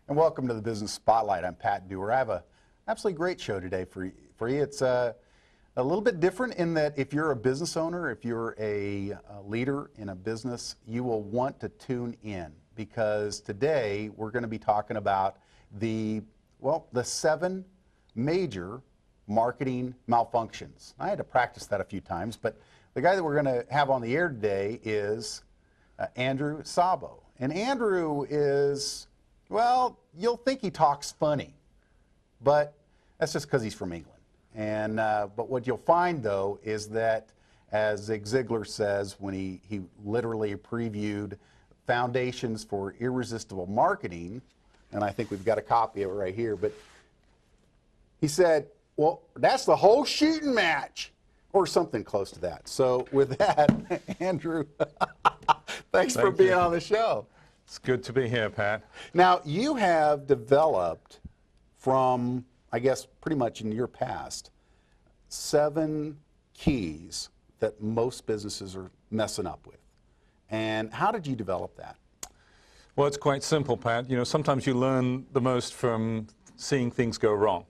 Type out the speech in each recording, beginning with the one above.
And welcome to the Business Spotlight. I'm Pat Dewar. I have an absolutely great show today for you. It's a little bit different in that if you're a business owner, if you're a leader in a business, you will want to tune in, because today we're going to be talking about the 7 major marketing malfunctions. I had to practice that a few times, but the guy that we're going to have on the air today is Andrew Szabo. And Andrew is, well, you'll think he talks funny, but that's just because he's from England. And but what you'll find, though, is that, as Zig Ziglar says when he literally previewed Foundations for Irresistible Marketing, and I think we've got a copy of it right here, but he said, well, that's the whole shooting match, or something close to that. So with that, Andrew, thanks for being on the show. It's good to be here, Pat. Now, you have developed from, I guess, pretty much in your past, 7 keys that most businesses are messing up with. And how did you develop that? Well, it's quite simple, Pat. You know, sometimes you learn the most from seeing things go wrong.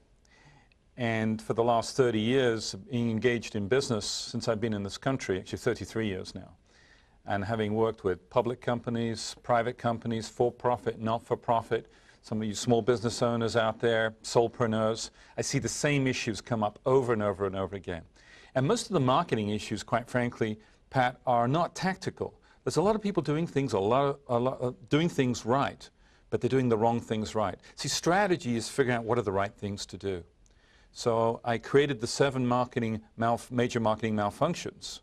And for the last 30 years, being engaged in business since I've been in this country, actually 33 years now, and having worked with public companies, private companies, for-profit, not-for-profit, some of you small business owners out there, solopreneurs, I see the same issues come up over and over and over again. And most of the marketing issues, quite frankly, Pat, are not tactical. There's a lot of people doing things doing things right, but they're doing the wrong things right. See, strategy is figuring out what are the right things to do. So I created the 7 major marketing malfunctions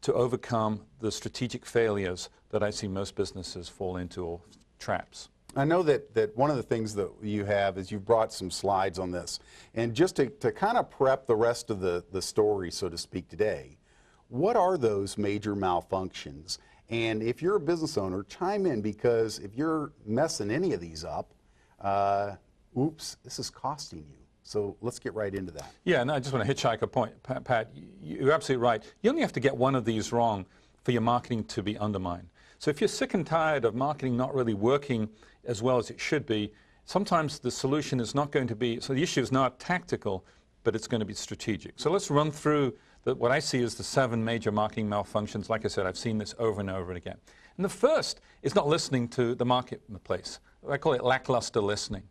to overcome the strategic failures that I see most businesses fall into, or traps. I know that one of the things that you have is you've brought some slides on this. And just to kind of prep the rest of the story, so to speak, today, what are those major malfunctions? And if you're a business owner, chime in, because if you're messing any of these up, oops, this is costing you. So let's get right into that. Yeah, and I just want to hitchhike a point, Pat. You're absolutely right. You only have to get one of these wrong for your marketing to be undermined. So if you're sick and tired of marketing not really working as well as it should be, sometimes the solution is not going to be, so the issue is not tactical, but it's going to be strategic. So let's run through what I see as the 7 major marketing malfunctions. Like I said, I've seen this over and over again. And the first is not listening to the marketplace. I call it lackluster listening.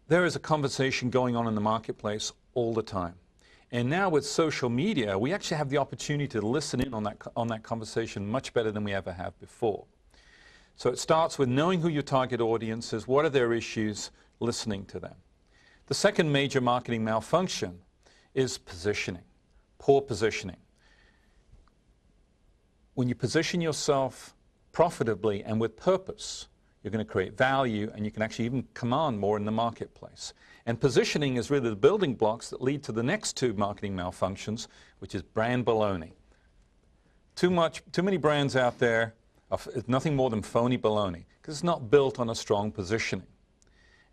There is a conversation going on in the marketplace all the time. And now with social media, we actually have the opportunity to listen in on that conversation much better than we ever have before. So it starts with knowing who your target audience is, what are their issues, listening to them. The second major marketing malfunction is positioning, poor positioning. When you position yourself profitably and with purpose, you're going to create value, and you can actually even command more in the marketplace. And positioning is really the building blocks that lead to the next 2 marketing malfunctions, which is brand baloney. Too many brands out there are nothing more than phony baloney, because it's not built on a strong positioning.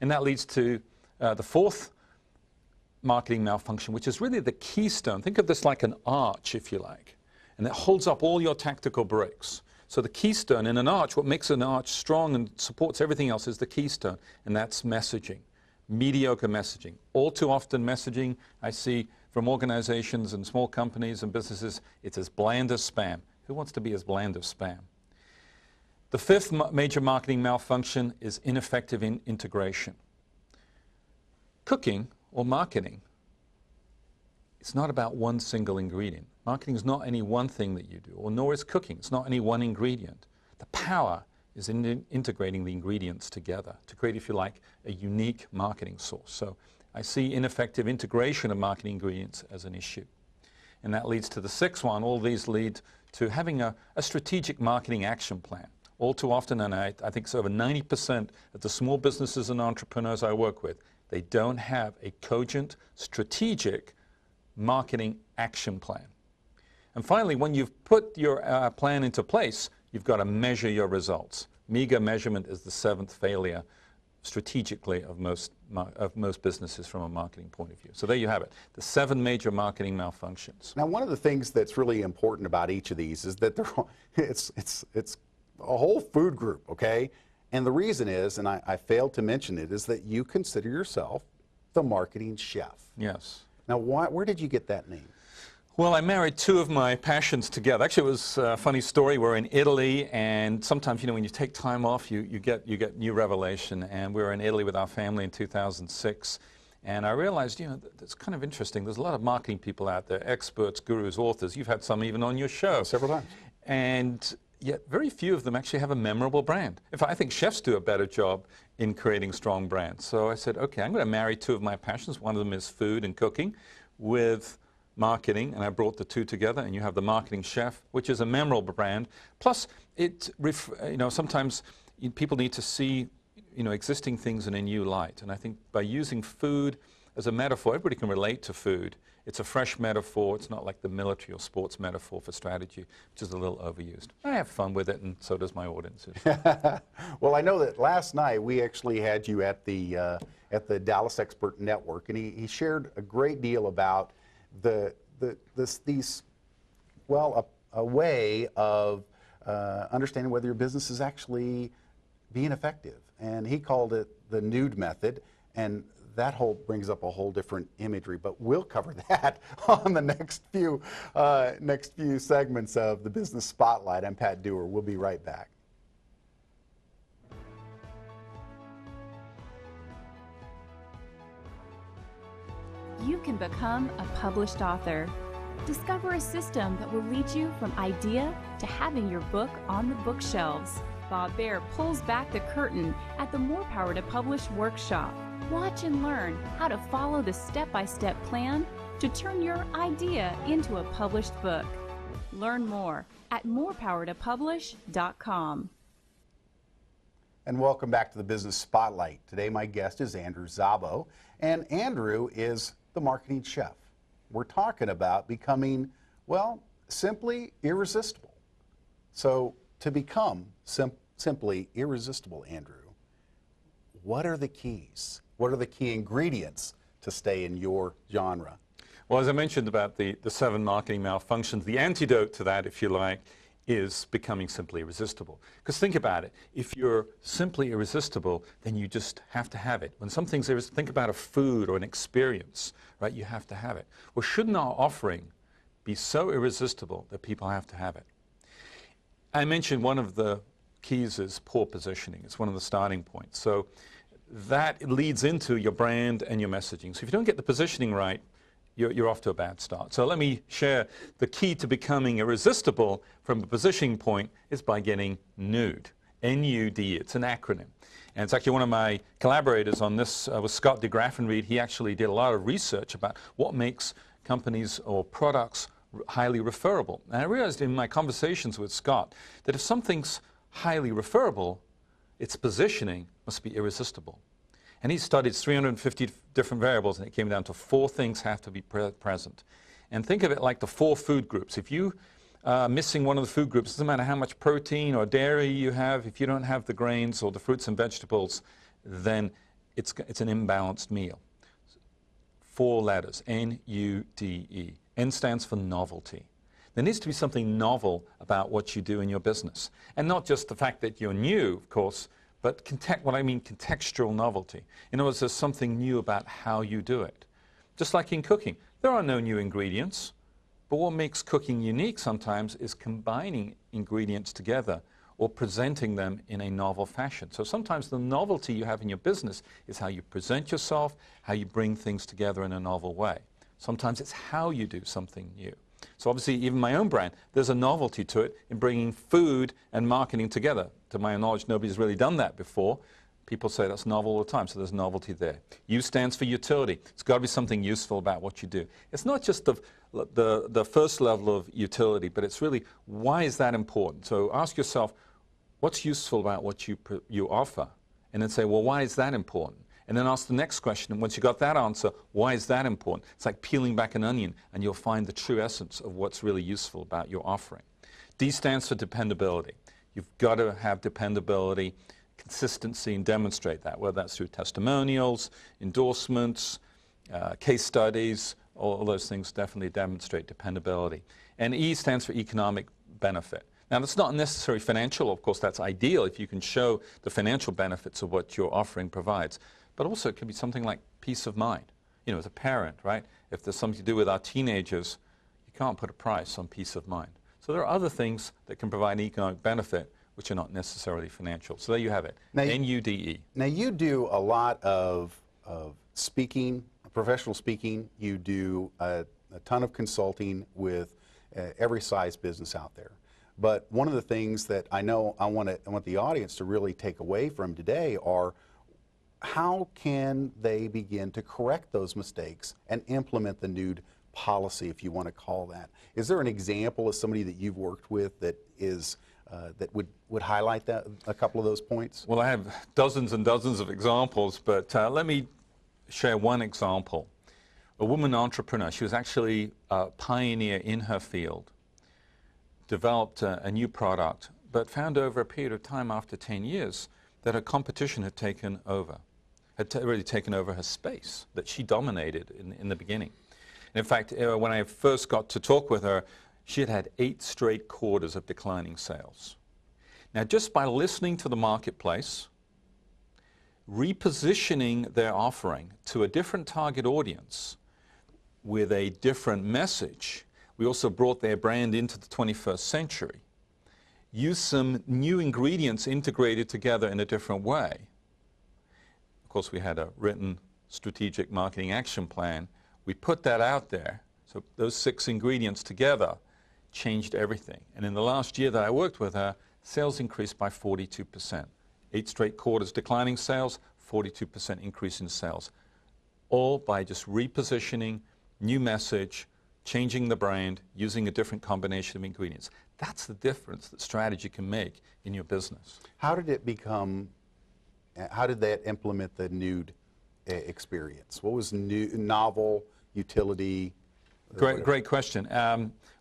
And that leads to the 4th marketing malfunction, which is really the keystone. Think of this like an arch, if you like, and it holds up all your tactical bricks. So the keystone in an arch, what makes an arch strong and supports everything else, is the keystone, and that's messaging. Mediocre messaging. All too often messaging I see from organizations and small companies and businesses, it's as bland as spam. Who wants to be as bland as spam? The 5th major marketing malfunction is ineffective integration. Cooking or marketing, it's not about one single ingredient. Marketing is not any one thing that you do, or nor is cooking. It's not any one ingredient. The power is in integrating the ingredients together to create, if you like, a unique marketing source. So I see ineffective integration of marketing ingredients as an issue. And that leads to the 6th one. All these lead to having a strategic marketing action plan. All too often, and I think it's over 90% of the small businesses and entrepreneurs I work with, they don't have a cogent, strategic marketing action plan. And finally, when you've put your plan into place, you've got to measure your results. Meager measurement is the 7th failure strategically of most businesses from a marketing point of view. So there you have it, the 7 major marketing malfunctions. Now, one of the things that's really important about each of these is that it's a whole food group, okay? And the reason is, and I failed to mention it, is that you consider yourself the marketing chef. Yes. Now, where did you get that name? Well, I married two of my passions together. Actually, it was a funny story. We're in Italy, and sometimes, you know, when you take time off, you get new revelation. And we were in Italy with our family in 2006. And I realized, you know, it's kind of interesting. There's a lot of marketing people out there, experts, gurus, authors. You've had some even on your show. Several times. And yet very few of them actually have a memorable brand. In fact, I think chefs do a better job in creating strong brands. So I said, okay, I'm going to marry two of my passions. One of them is food and cooking with marketing, and I brought the two together, and you have the marketing chef, which is a memorable brand. Plus, sometimes people need to see, existing things in a new light. And I think by using food as a metaphor, everybody can relate to food. It's a fresh metaphor. It's not like the military or sports metaphor for strategy, which is a little overused. I have fun with it, and so does my audiences. Well, I know that last night we actually had you at the Dallas Expert Network, and he shared a great deal about a way of understanding whether your business is actually being effective. And he called it the nude method, and that brings up a whole different imagery, but we'll cover that on the next few segments of the Business Spotlight. I'm Pat Dewar. We'll be right back. You can become a published author. Discover a system that will lead you from idea to having your book on the bookshelves. Bob Baer pulls back the curtain at the More Power to Publish workshop. Watch and learn how to follow the step-by-step plan to turn your idea into a published book. Learn more at morepowertopublish.com. And welcome back to the Business Spotlight. Today my guest is Andrew Szabo, and Andrew is the marketing chef. We're talking about becoming, simply irresistible. So to become simply irresistible, Andrew, what are the keys? What are the key ingredients to stay in your genre? Well, as I mentioned about the 7 marketing malfunctions, the antidote to that, if you like, is becoming simply irresistible. Because think about it. If you're simply irresistible, then you just have to have it. When something's irresistible, think about a food or an experience, right? You have to have it. Well, shouldn't our offering be so irresistible that people have to have it? I mentioned one of the keys is poor positioning. It's one of the starting points. So that leads into your brand and your messaging. So if you don't get the positioning right, you're off to a bad start. So let me share the key to becoming irresistible from a positioning point is by getting nude. N-U-D. It's an acronym. And it's actually one of my collaborators on this was Scott DeGraffenreid. He actually did a lot of research about what makes companies or products highly referable. And I realized in my conversations with Scott that if something's highly referable, its positioning must be irresistible. And he studied 350 different variables, and it came down to 4 things have to be present. And think of it like the 4 food groups. If you are missing one of the food groups, it doesn't matter how much protein or dairy you have, if you don't have the grains or the fruits and vegetables, then it's an imbalanced meal. 4 letters, N-U-D-E. N stands for novelty. There needs to be something novel about what you do in your business. And not just the fact that you're new, of course, but what I mean contextual novelty. In other words, there's something new about how you do it. Just like in cooking, there are no new ingredients, but what makes cooking unique sometimes is combining ingredients together or presenting them in a novel fashion. So sometimes the novelty you have in your business is how you present yourself, how you bring things together in a novel way. Sometimes it's how you do something new. So obviously, even my own brand, there's a novelty to it in bringing food and marketing together. To my knowledge, nobody's really done that before. People say that's novel all the time, so there's novelty there. U stands for utility. It's got to be something useful about what you do. It's not just the first level of utility, but it's really, why is that important? So ask yourself, what's useful about what you offer? And then say, well, why is that important? And then ask the next question, and once you got that answer, why is that important? It's like peeling back an onion, and you'll find the true essence of what's really useful about your offering. D stands for dependability. You've got to have dependability, consistency, and demonstrate that, whether that's through testimonials, endorsements, case studies, all those things definitely demonstrate dependability. And E stands for economic benefit. Now, that's not necessarily financial. Of course, that's ideal if you can show the financial benefits of what your offering provides. But also, it could be something like peace of mind. You know, as a parent, right? If there's something to do with our teenagers, you can't put a price on peace of mind. So there are other things that can provide an economic benefit which are not necessarily financial. So there you have it, NUDE. Now, you do a lot of speaking, professional speaking. You do a ton of consulting with every size business out there. But one of the things that I know I want the audience to really take away from today are how can they begin to correct those mistakes and implement the nude policy, if you want to call that. Is there an example of somebody that you've worked with that is that would highlight that, a couple of those points? Well, I have dozens and dozens of examples, but let me share one example. A woman entrepreneur, she was actually a pioneer in her field, developed a new product, but found over a period of time after 10 years that her competition had taken over, really taken over her space that she dominated in the beginning. And in fact, when I first got to talk with her, she had had 8 straight quarters of declining sales. Now, just by listening to the marketplace, repositioning their offering to a different target audience with a different message, we also brought their brand into the 21st century, used some new ingredients integrated together in a different way. Of course, we had a written strategic marketing action plan. We put that out there. So those 6 ingredients together changed everything. And in the last year that I worked with her, sales increased by 42%. 8 straight quarters declining sales, 42% increase in sales. All by just repositioning, new message, changing the brand, using a different combination of ingredients. That's the difference that strategy can make in your business. How did it become, how did that implement the nude experience? What was new, novel, utility? Great question.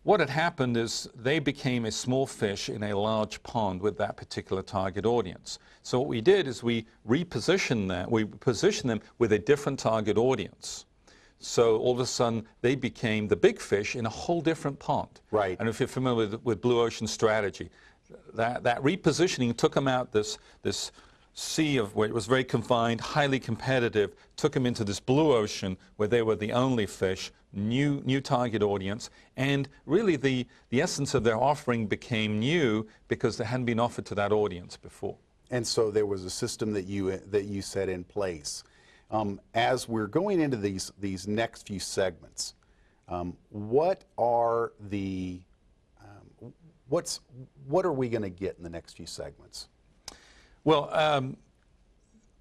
What had happened is they became a small fish in a large pond with that particular target audience. So what we did is we repositioned them, we positioned them with a different target audience. So all of a sudden they became the big fish in a whole different pond. Right. And if you're familiar with blue ocean strategy, that repositioning took them out this sea of where it was very confined, highly competitive, took them into this blue ocean where they were the only fish, new target audience, and really the essence of their offering became new because they hadn't been offered to that audience before. And so there was a system that you set in place. As we're going into these next few segments, what are we going to get in the next few segments? Well,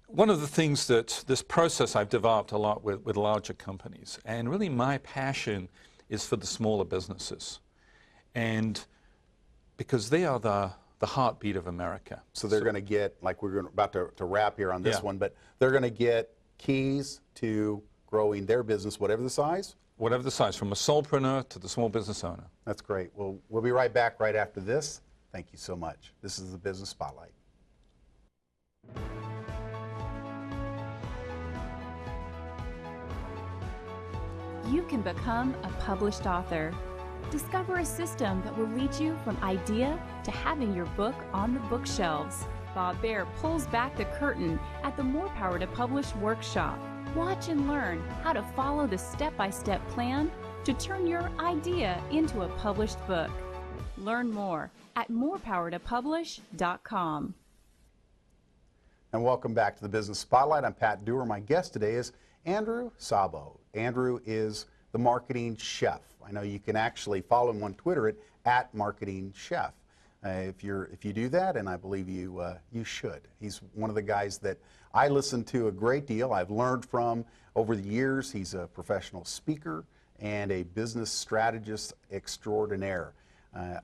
one of the things that this process I've developed a lot with larger companies, and really my passion is for the smaller businesses, and because they are the heartbeat of America. So they're going to get, like we're about to wrap here on this one, but they're going to get keys to growing their business, whatever the size? Whatever the size, from a solopreneur to the small business owner. That's great. Well, we'll be right back right after this. Thank you so much. This is the Business Spotlight. You can become a published author. Discover a system that will lead you from idea to having your book on the bookshelves. Bob Baer pulls back the curtain at the More Power to Publish workshop. Watch and learn how to follow the step-by-step plan to turn your idea into a published book. Learn more at morepowertopublish.com. And welcome back to the Business Spotlight. I'm Pat Dewar. My guest today is Andrew Szabo. Andrew is the marketing chef. I know you can actually follow him on Twitter at marketing chef. If you do that, and I believe you should. He's one of the guys that I listen to a great deal. I've learned from over the years. He's a professional speaker and a business strategist extraordinaire.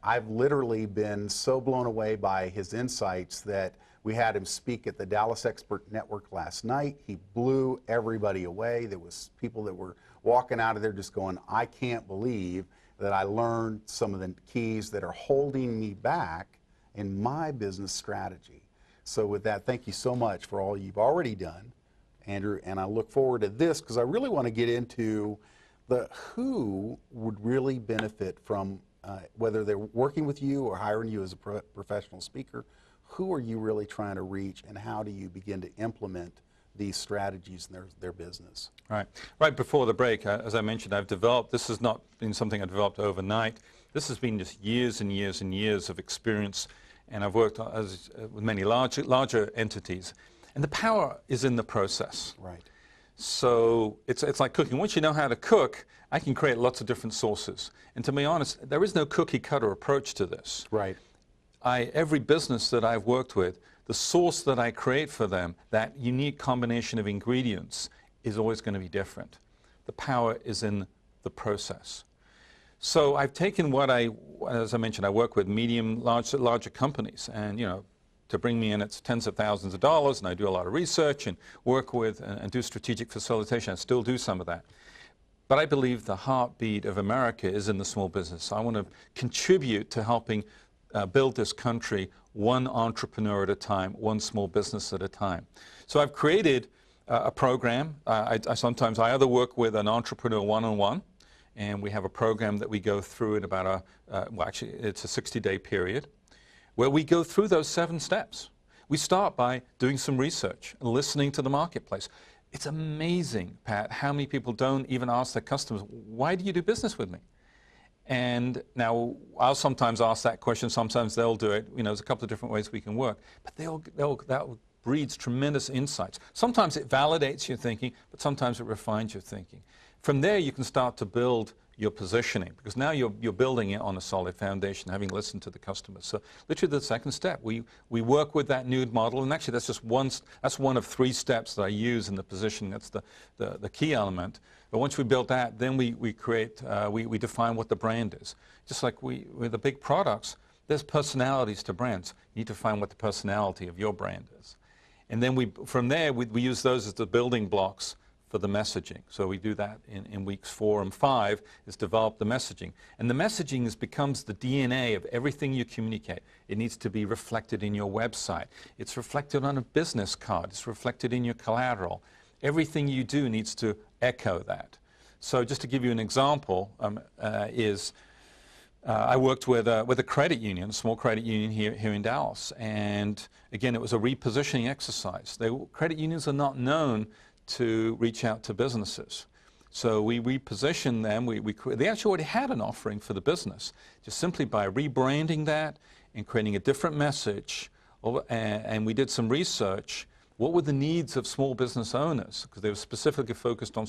I've literally been so blown away by his insights that we had him speak at the Dallas Expert Network last night. He blew everybody away. There was people that were walking out of there just going, I can't believe that I learned some of the keys that are holding me back in my business strategy. So with that, thank you so much for all you've already done, Andrew, and I look forward to this because I really want to get into who would really benefit from whether they're working with you or hiring you as a professional speaker, who are you really trying to reach, and how do you begin to implement these strategies in their business? Right. Right before the break, as I mentioned, I've developed, this has not been something I developed overnight. This has been just years and years and years of experience, and I've worked with many larger entities. And the power is in the process. Right. So it's like cooking. Once you know how to cook, I can create lots of different sauces. And to be honest, there is no cookie-cutter approach to this. Right. Every business that I've worked with, the sauce that I create for them, that unique combination of ingredients, is always going to be different. The power is in the process. So I've taken as I mentioned, I work with larger companies, and to bring me in, it's tens of thousands of dollars, and I do a lot of research and work with and do strategic facilitation. I still do some of that. But I believe the heartbeat of America is in the small business. I want to contribute to helping build this country one entrepreneur at a time, one small business at a time. So I've created a program. I either work with an entrepreneur one-on-one, and we have a program that we go through in about actually it's a 60-day period, where we go through those 7 steps. We start by doing some research and listening to the marketplace. It's amazing, Pat, how many people don't even ask their customers, why do you do business with me? And now I'll sometimes ask that question, sometimes they'll do it. There's a couple of different ways we can work, but that breeds tremendous insights. Sometimes it validates your thinking, but sometimes it refines your thinking. From there, you can start to build your positioning, because now you're building it on a solid foundation, having listened to the customers. So literally the second step, we work with that nude model, and actually that's one of 3 steps that I use in the positioning. That's the key element. But once we build that, then we define what the brand is. Just like with the big products, there's personalities to brands. You need to find what the personality of your brand is. And then from there, we use those as the building blocks for the messaging. So we do that in weeks 4 and 5, is develop the messaging. And the messaging becomes the DNA of everything you communicate. It needs to be reflected in your website. It's reflected on a business card. It's reflected in your collateral. Everything you do needs to echo that. So just to give you an example, I worked with a credit union, a small credit union here in Dallas. And again, it was a repositioning exercise. Credit unions are not known to reach out to businesses. So we repositioned them. They actually already had an offering for the business. Just simply by rebranding that and creating a different message, and we did some research. What were the needs of small business owners? Because they were specifically focused on,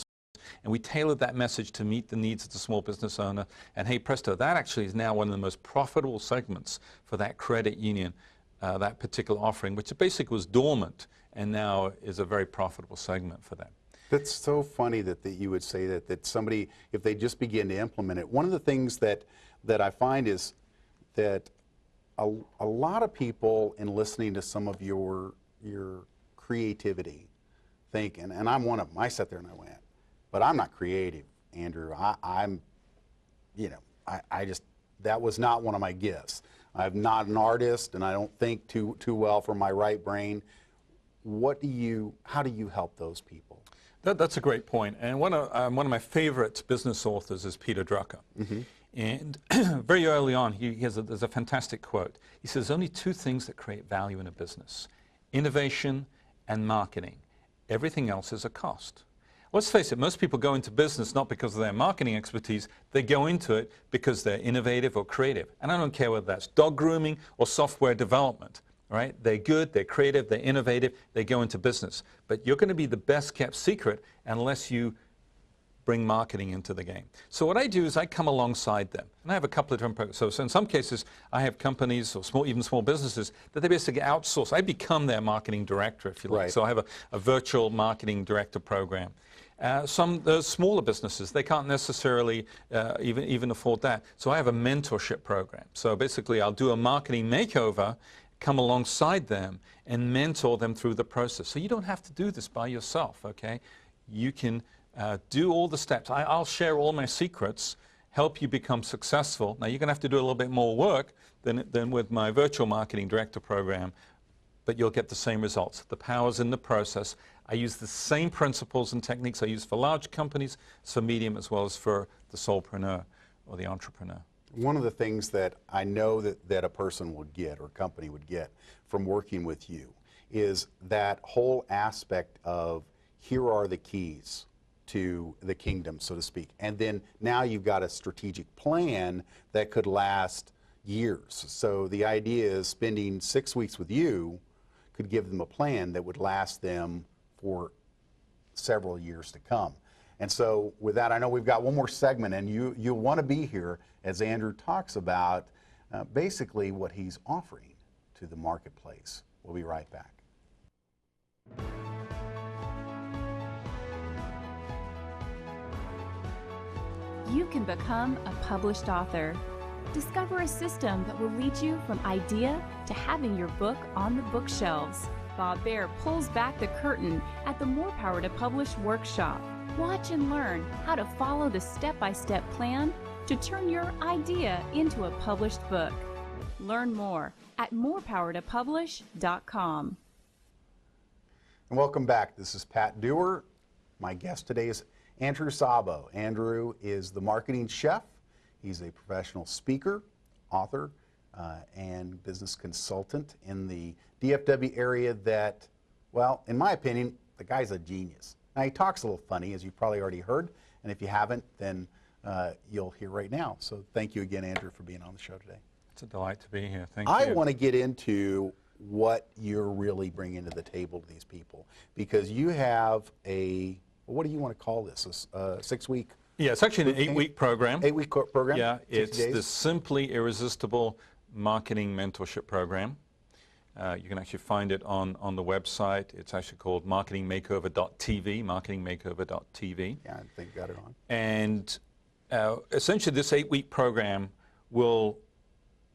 and we tailored that message to meet the needs of the small business owner. And hey presto, that actually is now one of the most profitable segments for that credit union, that particular offering, which basically was dormant, and now is a very profitable segment for them. That's so funny that you would say that somebody, if they just begin to implement it. One of the things that I find is that a lot of people, in listening to some of your creativity, think, and I'm one of them, I sat there and I went, but I'm not creative, Andrew. That was not one of my gifts. I'm not an artist, and I don't think too well from my right brain. How do you help those people? That's a great point. And one of my favorite business authors is Peter Drucker. Mm-hmm. And very early on, there's a fantastic quote. He says, only 2 things that create value in a business: innovation and marketing. Everything else is a cost. Let's face it, most people go into business not because of their marketing expertise. They go into it because they're innovative or creative. And I don't care whether that's dog grooming or software development. Right? They're good, they're creative, they're innovative, they go into business. But you're going to be the best kept secret unless you bring marketing into the game. So what I do is I come alongside them. And I have a couple of different programs. So in some cases, I have companies or even small businesses that they basically outsource. I become their marketing director, if you like. Right. So I have a virtual marketing director program. Some smaller businesses, they can't necessarily even afford that. So I have a mentorship program. So basically, I'll do a marketing makeover, come alongside them and mentor them through the process. So you don't have to do this by yourself, okay? You can do all the steps. I'll share all my secrets, help you become successful. Now you're going to have to do a little bit more work than with my virtual marketing director program, but you'll get the same results. The power's in the process. I use the same principles and techniques I use for large companies, for medium, as well as for the solopreneur or the entrepreneur. One of the things that I know that a person would get or a company would get from working with you is that whole aspect of here are the keys to the kingdom, so to speak. And then now you've got a strategic plan that could last years. So the idea is spending 6 weeks with you could give them a plan that would last them for several years to come. And so with that, I know we've got one more segment, and you'll want to be here as Andrew talks about basically what he's offering to the marketplace. We'll be right back. You can become a published author. Discover a system that will lead you from idea to having your book on the bookshelves. Bob Baer pulls back the curtain at the More Power to Publish workshop. Watch and learn how to follow the step-by-step plan to turn your idea into a published book. Learn more at morepowertopublish.com. And welcome back. This is Pat Dewar. My guest today is Andrew Szabo. Andrew is the marketing chef. He's a professional speaker, author, and business consultant in the DFW area that, well, in my opinion, the guy's a genius. Now, he talks a little funny, as you've probably already heard, and if you haven't, then you'll hear right now. So thank you again, Andrew, for being on the show today. It's a delight to be here. Thank you. I want to get into what you're really bringing to the table to these people, because you have a, what do you want to call this, a 6-week? Yeah, it's actually an 8-week program. 8-week program? Yeah, 60 it's days? the Simply Irresistible Marketing Mentorship Program. You can actually find it on the website. It's actually called marketingmakeover.tv, marketingmakeover.tv. Yeah, I think got it on. And essentially this 8-week program will,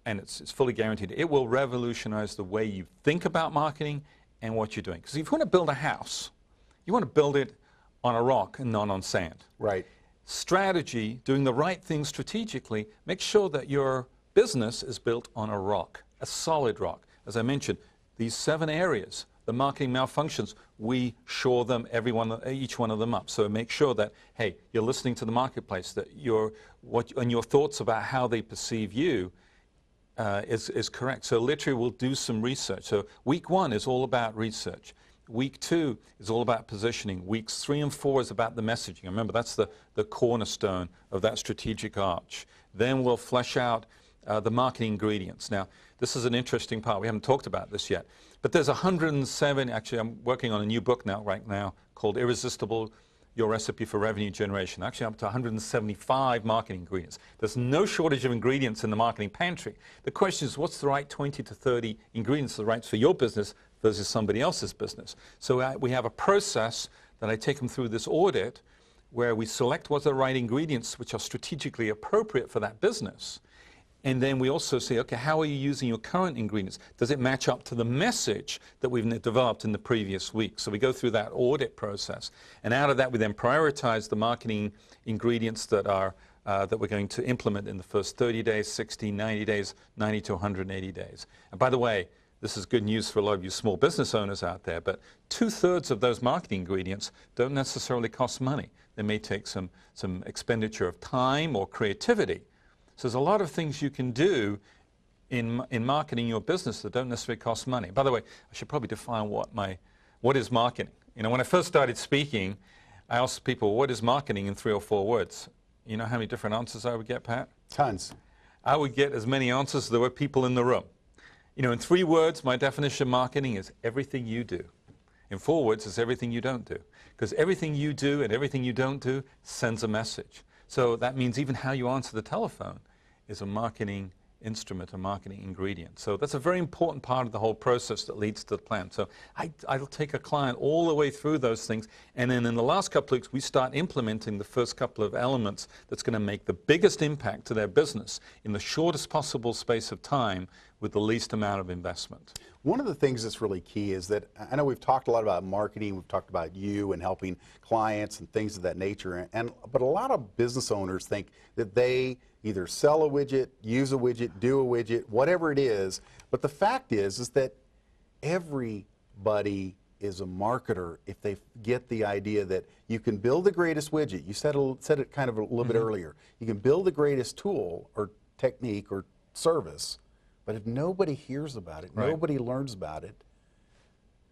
and it's fully guaranteed, it will revolutionize the way you think about marketing and what you're doing. Because if you want to build a house, you want to build it on a rock and not on sand. Right. Strategy, doing the right things strategically, make sure that your business is built on a rock, a solid rock. As I mentioned, these 7 areas, the marketing malfunctions, we shore them, each one of them up. So make sure that, hey, you're listening to the marketplace, that your thoughts about how they perceive you is correct. So literally we'll do some research. So week 1 is all about research. Week 2 is all about positioning. Weeks 3 and 4 is about the messaging. Remember, that's the cornerstone of that strategic arch. Then we'll flesh out the marketing ingredients. Now, this is an interesting part. We haven't talked about this yet. But there's 107, actually I'm working on a new book right now called Irresistible, Your Recipe for Revenue Generation. Actually up to 175 marketing ingredients. There's no shortage of ingredients in the marketing pantry. The question is, what's the right 20 to 30 ingredients that are right for your business versus somebody else's business? So we have a process that I take them through this audit where we select what's the right ingredients which are strategically appropriate for that business. And then we also say, okay, how are you using your current ingredients? Does it match up to the message that we've developed in the previous week? So we go through that audit process. And out of that, we then prioritize the marketing ingredients that we're going to implement in the first 30 days, 60, 90 days, 90 to 180 days. And by the way, this is good news for a lot of you small business owners out there, but 2/3 of those marketing ingredients don't necessarily cost money. They may take some expenditure of time or creativity. So there's a lot of things you can do in marketing your business that don't necessarily cost money. By the way, I should probably define what is marketing. You know, when I first started speaking, I asked people, what is marketing in 3 or 4 words? You know how many different answers I would get, Pat? Tons. I would get as many answers as there were people in the room. You know, in 3 words, my definition of marketing is everything you do. In 4 words, it's everything you don't do. Because everything you do and everything you don't do sends a message. So that means even how you answer the telephone is a marketing instrument, a marketing ingredient. So that's a very important part of the whole process that leads to the plan. So I'll take a client all the way through those things, and then in the last couple of weeks, we start implementing the first couple of elements that's going to make the biggest impact to their business in the shortest possible space of time with the least amount of investment. One of the things that's really key is that, I know we've talked a lot about marketing, we've talked about you and helping clients and things of that nature, but a lot of business owners think that they either sell a widget, use a widget, do a widget, whatever it is, but the fact is that everybody is a marketer if they get the idea that you can build the greatest widget. You said it kind of a little bit earlier. You can build the greatest tool or technique or service, but if nobody hears about it, Right. nobody learns about it.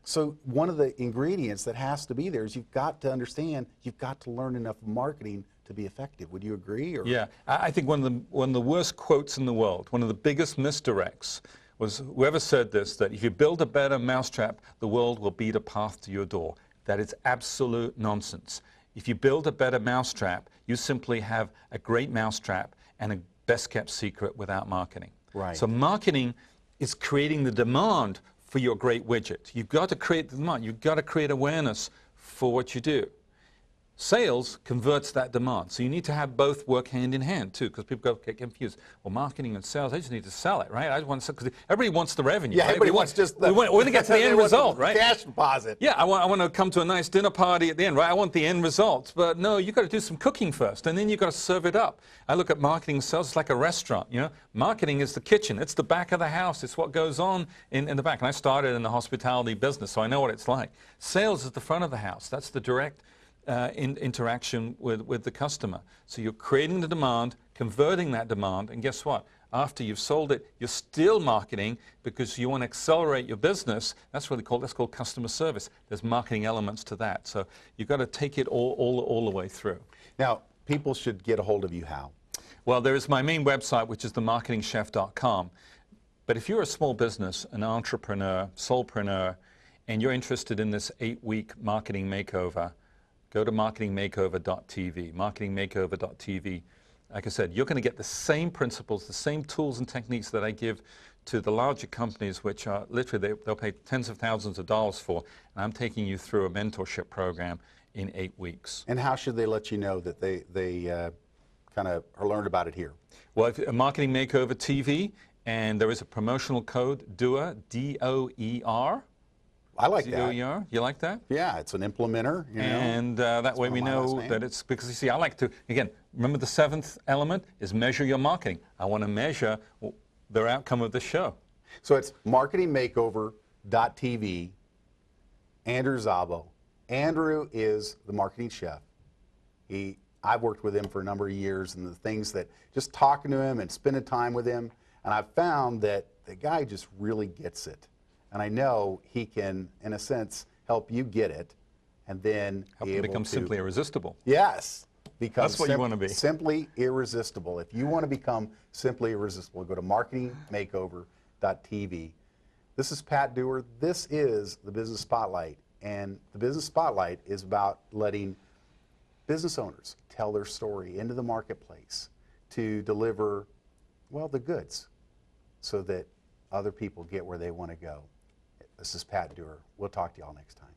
So one of the ingredients that has to be there is you've got to understand, you've got to learn enough marketing to be effective. Would you agree? Or? Yeah, I think one of the worst quotes in the world, one of the biggest misdirects, was whoever said this, that if you build a better mousetrap, the world will beat a path to your door. That is absolute nonsense. If you build a better mousetrap, you simply have a great mousetrap and a best-kept secret without marketing. Right. So marketing is creating the demand for your great widget. You've got to create the demand. You've got to create awareness for what you do. Sales converts that demand. So you need to have both work hand in hand too, because people get confused. Well, marketing and sales, I just need to sell it, right? I just want to sell, because everybody wants the revenue. Yeah, right? everybody wants just the... we want to get to the end result, right? Cash deposit. Yeah, I want to come to a nice dinner party at the end, right? I want the end result. But no, you've got to do some cooking first, and then you've got to serve it up. I look at marketing and sales, it's like a restaurant, you know? Marketing is the kitchen. It's the back of the house. It's what goes on in the back. And I started in the hospitality business, so I know what it's like. Sales is the front of the house. That's the direct interaction with the customer. So you're creating the demand, converting that demand, and guess what? After you've sold it, you're still marketing because you want to accelerate your business. That's called customer service. There's marketing elements to that. So you've got to take it all the way through. Now, people should get a hold of you how? Well, there is my main website, which is themarketingchef.com. But if you're a small business, an entrepreneur, solopreneur, and you're interested in this 8-week marketing makeover, go to marketingmakeover.tv. Marketingmakeover.tv. Like I said, you're going to get the same principles, the same tools and techniques that I give to the larger companies, which are literally, they'll pay tens of thousands of dollars for. And I'm taking you through a mentorship program in 8 weeks. And how should they let you know that they kind of learned about it here? Well, Marketing Makeover TV, and there is a promotional code, DOER, D-O-E-R. I like that. D-O-E-R. You like that? Yeah, it's an implementer. You know? And that way we know that it's, because you see, I like to, again, remember the 7th element is measure your marketing. I want to measure the outcome of the show. So it's marketingmakeover.tv, Andrew Szabo. Andrew is the marketing chef. I've worked with him for a number of years, and the things that, just talking to him and spending time with him, and I've found that the guy just really gets it. And I know he can, in a sense, help you get it, and then Help you become simply irresistible. Yes. That's what you want to be. Simply irresistible. If you want to become simply irresistible, go to marketingmakeover.tv. This is Pat Dewar. This is the Business Spotlight. And the Business Spotlight is about letting business owners tell their story into the marketplace to deliver, well, the goods so that other people get where they want to go. This is Pat Dewar. We'll talk to you all next time.